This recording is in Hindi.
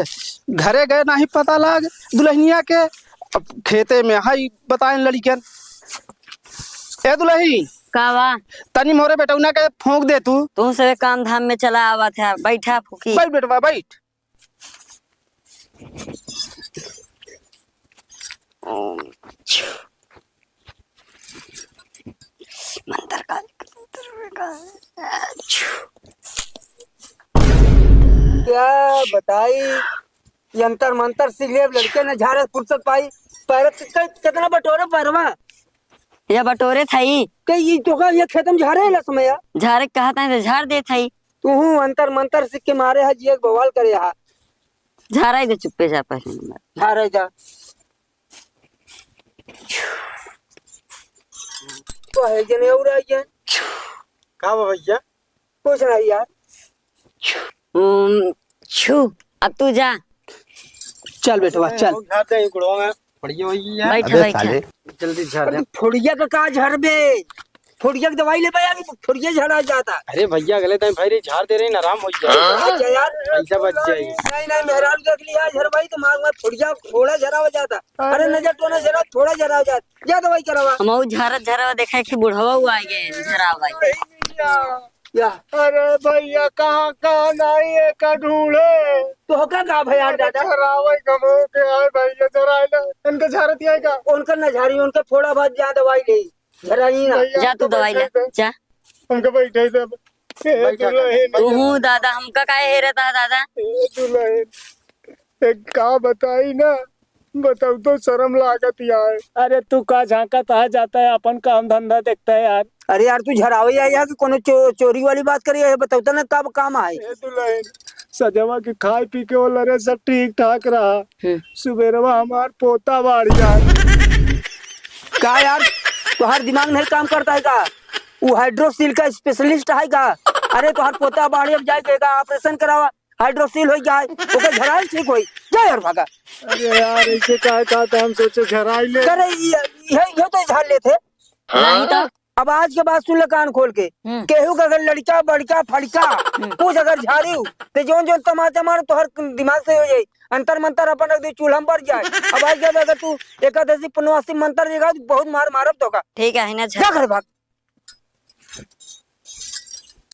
घरे गए नहीं पता लाग दुल्हनिया के। अब खेते में हाई बताएं लड़कियन। ए दुल्ही कावा तनी मोरे बेटौना के फूंक दे तू से काम धाम में चला आवा था। बैठा फूकी। बैठ बेटवा बैठ। मंत्र का क्या बताई यंतर मंतर सीख लिया लड़के ने झारे फुर्सत पाई। पैर कितना बटोरे परवा या बटोरे थई के ये तो का ये खेतम झारे ला समय झारे कहता है तो झाड़ दे थई। तू अंतर मंतर सीख के मारे है जी एक बवाल करे हा। झाड़ा ही दे चुप्पे जा पहले नंबर झारे जा तो है जने और आई है का भैया कुछ नहीं यार। छू अब तू जा। चल बेटवा चल। बैठ बैठ जल्दी झाड़ दे। फुड़िया का का झड़बे फुड़िया की दवाई ले पाया कि फुड़िया झड़ा जाता। अरे भैया गले टाइम भाई झाड़ दे रहे आराम हो जाए। अच्छा यार पैसा बच जाए। नहीं मेहरान देख लिया झड़वाई तो मार में फुड़िया थोड़ा झरा हो जाता। अरे नजर तो ना झरा थोड़ा झरा हो जाता। जा दवाई करवा। हम झरा देखा कि बुढ़वा हुआ आ गए झरा भाई। या अरे भैया कहाँ कहाँ नहीं है का ढूंढे तो होगा का भैया दादा रावई कमो के आए भैया जरा इनका झाड़ती है का उनका न झारी उनका थोड़ा बहुत जा दवाई ले झरा ही ना। जा तू दवाई ले जा। उनका बैठे सब तू दादा हमका काहे हे रहता है दादा। एक का बताई ना बताऊ तो शर्म लागत यार। अरे तू का झांका तहा जाता है अपन काम धंधा देखता है यार। अरे यार तू झरावे या कि कोनो चोरी वाली बात करी है बताओ तो ना कब काम आए। सजवा के खाए पी के वो लरे सब ठीक ठाक रहा। सुबेरवा हमार पोता बाड़ी यार। का यार तुम्हार दिमाग नहीं काम करता है का। वो हाइड्रोसील का स्पेशलिस्ट है का। अरे तुम्हार पोता बाड़ी अब जाएगा ऑपरेशन करावा हाइड्रोसील हो जाए ओके झराई ठीक होई जा यार भागा। अरे यार ऐसे का हम सोचे झराई ले करे ये तो झाड़ लेते नहीं तो अब आज के बाद सुन ले कान खोल के केहू का अगर लड़का बड़का फड़का कुछ अगर झाड़ी तो जो तमाचा मार तो हर दिमाग से हो जाए। अंतर मंतर अपन रख दे चूल्हा पर जाए। अब आज के बाद अगर तू एकादशी 89 मंत्र देगा तो बहुत मार मारब तो का ठीक है ना जा घर भाग।